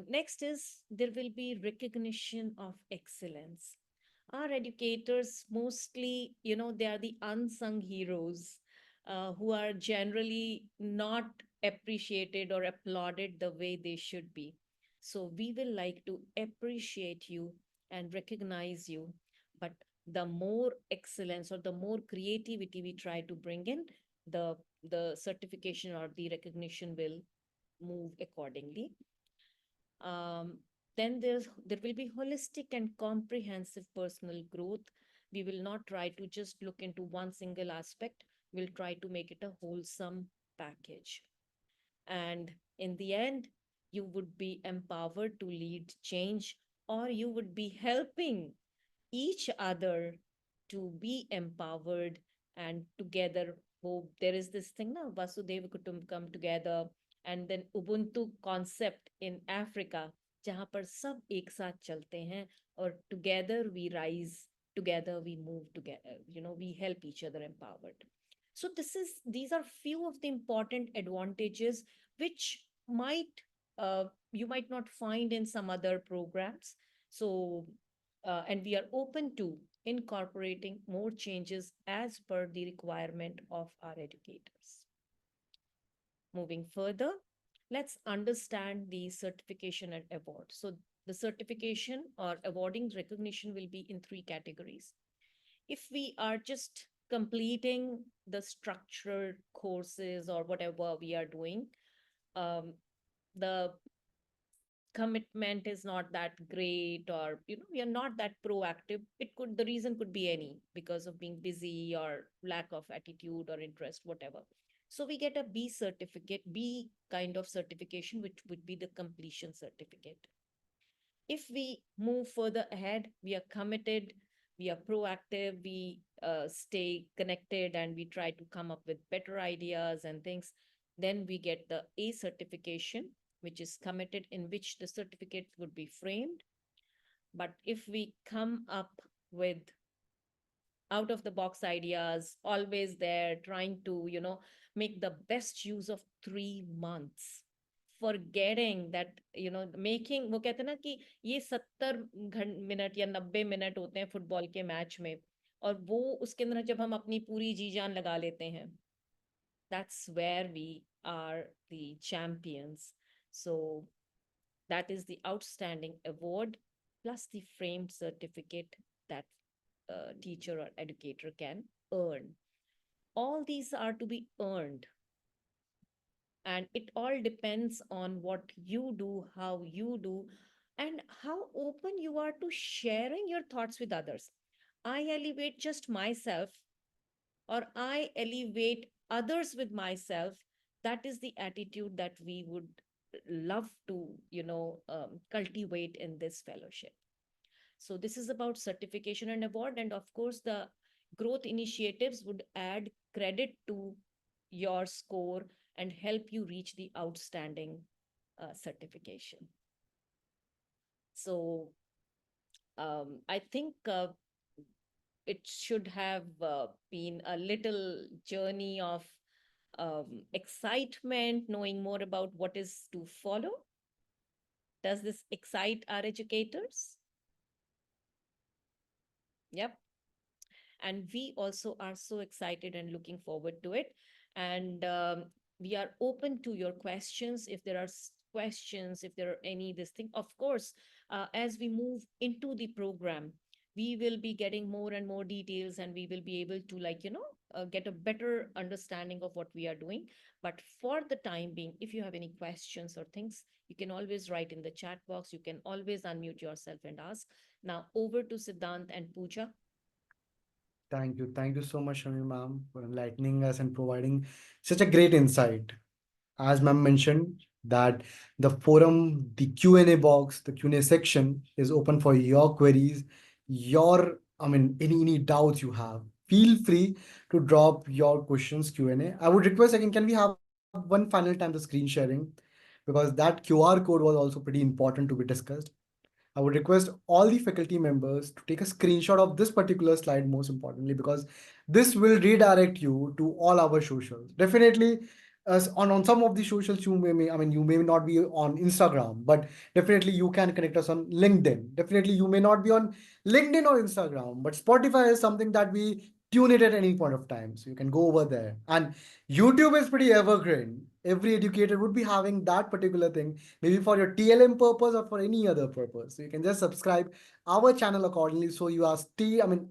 Next is there will be recognition of excellence. Our educators mostly, they are the unsung heroes who are generally not appreciated or applauded the way they should be. So we will like to appreciate you and recognize you. But the more excellence or the more creativity we try to bring in, the certification or the recognition will move accordingly. Then there will be holistic and comprehensive personal growth. We will not try to just look into one single aspect. We'll try to make it a wholesome package. And in the end, you would be empowered to lead change, or you would be helping each other to be empowered, and together hope. There is this thing now, Vasudeva Kutumbakam, together, and then Ubuntu concept in Africa, जहाँ पर सब एक साथ चलते हैं और together we rise, together we move together, we help each other empowered. So these are few of the important advantages which you might not find in some other programs. So and we are open to incorporating more changes as per the requirement of our educators. Moving further, let's understand the certification and award. So the certification or awarding recognition will be in 3 categories. If we are just completing the structured courses or whatever we are doing, the commitment is not that great, or we are not that proactive. The reason could be any, because of being busy or lack of attitude or interest, whatever. So we get a B certificate, B kind of certification, which would be the completion certificate. If we move further ahead, we are committed, we are proactive, we stay connected, and we try to come up with better ideas and things, then we get the A certification, which is committed, in which the certificate would be framed. But if we come up with out of the box ideas, always there, trying to make the best use of 3 months, forgetting that making, वो कहते हैं ना कि ये 70 minute या 90 minute होते हैं football के मैच में, और वो उसके अंदर जब हम अपनी पूरी जी जान लगा लेते हैं, that's where we are the champions. So that is the outstanding award plus the framed certificate that a teacher or educator can earn. All these are to be earned, and it all depends on what you do, how you do, and how open you are to sharing your thoughts with others. I elevate just myself, or I elevate others with myself. That is the attitude that we would love to cultivate in this fellowship. So this is about certification and award, and of course the growth initiatives would add credit to your score and help you reach the outstanding certification. So I think it should have been a little journey of excitement, knowing more about what is to follow. Does this excite our educators? Yep. And we also are so excited and looking forward to it. And we are open to your questions. If there are questions, if there are any this thing, of course, as we move into the program, we will be getting more and more details, and we will be able to get a better understanding of what we are doing. But for the time being, if you have any questions or things, you can always write in the chat box. You can always unmute yourself and ask. Now over to Siddhant and Pooja. Thank you. Thank you so much, Shami ma'am, for enlightening us and providing such a great insight. As ma'am mentioned, that the forum, the Q&A box, the Q&A section is open for your queries, any doubts you have. Feel free to drop your questions Q&A. I would request again, can we have one final time the screen sharing? Because that QR code was also pretty important to be discussed. I would request all the faculty members to take a screenshot of this particular slide, most importantly, because this will redirect you to all our socials. Definitely, on some of the socials, you may not be on Instagram, but definitely you can connect us on LinkedIn. Definitely, you may not be on LinkedIn or Instagram, but Spotify is something that we tune it at any point of time. So you can go over there. And YouTube is pretty evergreen. Every educator would be having that particular thing, maybe for your TLM purpose or for any other purpose. So you can just subscribe our channel accordingly, so you are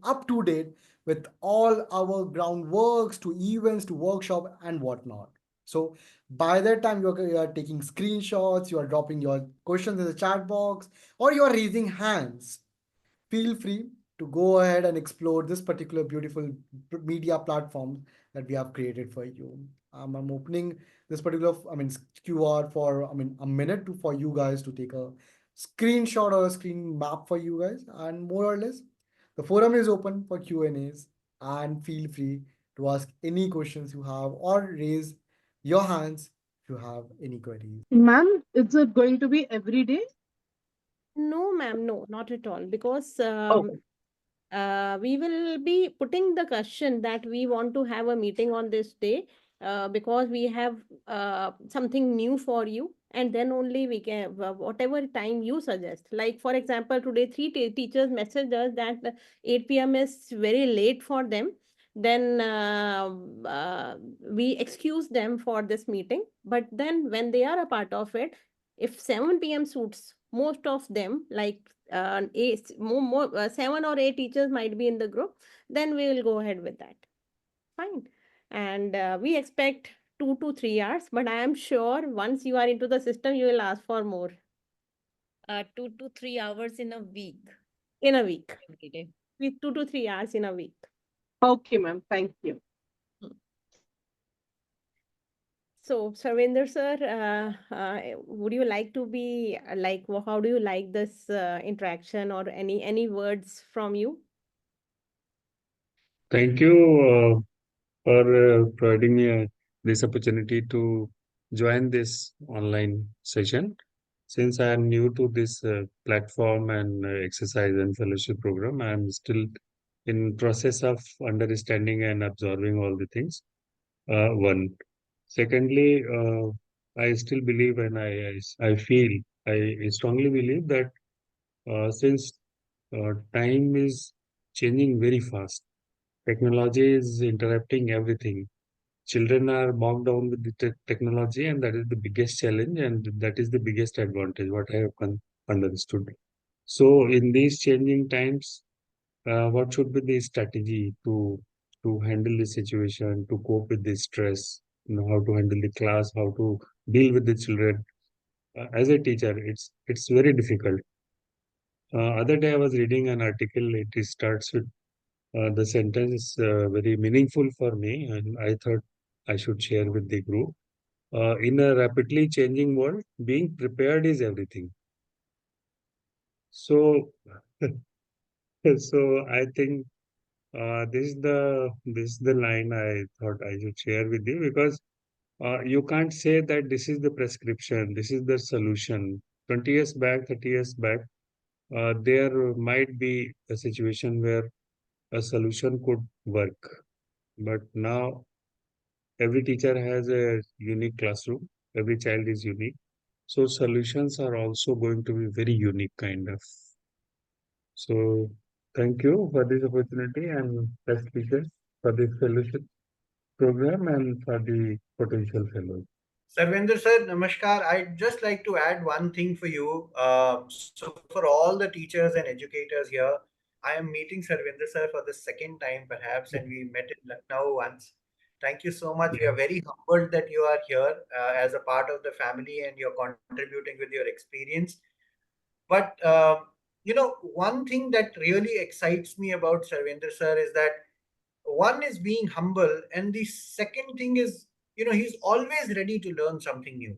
up to date with all our groundworks to events to workshop and whatnot. So by that time, you are taking screenshots, you are dropping your questions in the chat box, or you are raising hands. Feel free to go ahead and explore this particular beautiful media platform that we have created for you. I'm opening this particular QR for a minute for you guys to take a screenshot or a screen map for you guys, and more or less the forum is open for Q&As, and feel free to ask any questions you have or raise your hands if you have any queries. Ma'am, is it going to be every day? No, ma'am, no, not at all. Because Okay. we will be putting the question that we want to have a meeting on this day, because we have something new for you, and then only we can, whatever time you suggest. Like, for example, today three teachers messaged us that 8 p.m. is very late for them. Then we excuse them for this meeting. But then when they are a part of it, if 7 p.m. suits most of them, like 7 or 8 teachers might be in the group, then we will go ahead with that. Fine. And we expect 2 to 3 hours, but I am sure once you are into the system, you will ask for more. 2 to 3 hours in a week. In a week. Every day. With 2 to 3 hours in a week. Okay, ma'am. Thank you. So, Sarvinder sir, would you like to be like, how do you like this interaction, or any words from you? Thank you for providing me this opportunity to join this online session. Since I am new to this platform and exercise and fellowship program, I am still in process of understanding and absorbing all the things. One. Secondly, I still believe and I feel, I strongly believe that since time is changing very fast, technology is interrupting everything. Children are bogged down with the technology, and that is the biggest challenge, and that is the biggest advantage, what I have understood. So, in these changing times, what should be the strategy to handle the situation, to cope with the stress, how to handle the class, how to deal with the children? As a teacher, it's very difficult. Other day, I was reading an article. It starts with the sentence is very meaningful for me, and I thought I should share with the group. In a rapidly changing world, being prepared is everything. So, so I think this is the line I thought I should share with you, because you can't say that this is the prescription, this is the solution. 20 years back, 30 years back, there might be a situation where a solution could work. But now every teacher has a unique classroom, every child is unique. So solutions are also going to be very unique kind of. So thank you for this opportunity and best wishes for this fellowship program and for the potential fellows. Sarvinder sir, namaskar. I'd just like to add one thing for you. So for all the teachers and educators here, I am meeting Sarvinder sir for the second time perhaps, and we met in Lucknow once. Thank you so much. We are very humbled that you are here as a part of the family and you're contributing with your experience. But one thing that really excites me about Sarvinder sir is that one is being humble, and the second thing is, he's always ready to learn something new.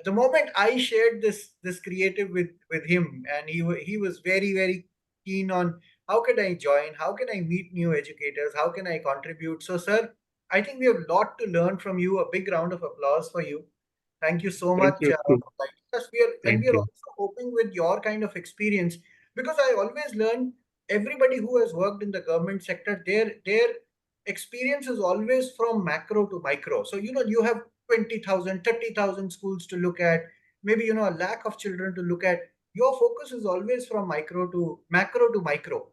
The moment I shared this creative with him, and he was very very keen on how can I join, how can I meet new educators, how can I contribute. So sir, I think we have a lot to learn from you. A big round of applause for you. Thank you so Thank much you. for guiding us. We Thank are you. also hoping with your kind of experience, because I always learn everybody who has worked in the government sector, their experience is always from macro to micro. So you have 20,000, 30,000 schools to look at, maybe a lakh of children to look at. Your focus is always from micro to macro to micro,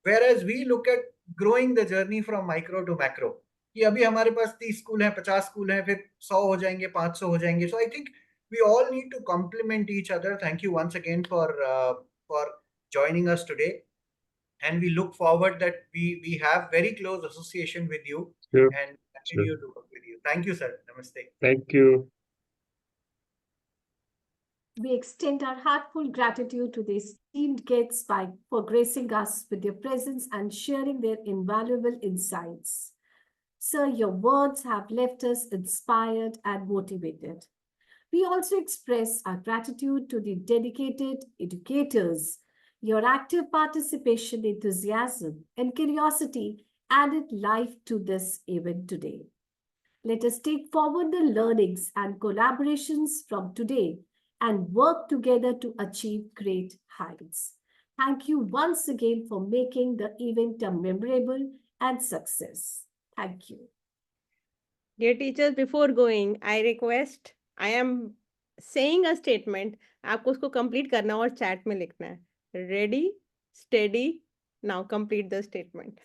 whereas we look at growing the journey from micro to macro, कि अभी हमारे पास 30 school हैं, 50 school हैं, फिर 100 हो जाएंगे, 500 हो जाएंगे. So I think we all need to complement each other. Thank you once again for joining us today, and we look forward that we have very close association with you Sure. and Sure. continue to work with you. Thank you, sir. Namaste. Thank you. We extend our heartfelt gratitude to the esteemed guests for gracing us with their presence and sharing their invaluable insights. Sir, your words have left us inspired and motivated. We also express our gratitude to the dedicated educators. Your active participation, enthusiasm, and curiosity added life to this event today. Let us take forward the learnings and collaborations from today and work together to achieve great heights. Thank you once again for making the event a memorable and success. Thank you. Dear teachers, before going, I request, I am saying a statement, आपको उसको complete करना और chat में लिखना है. Ready, steady, now complete the statement.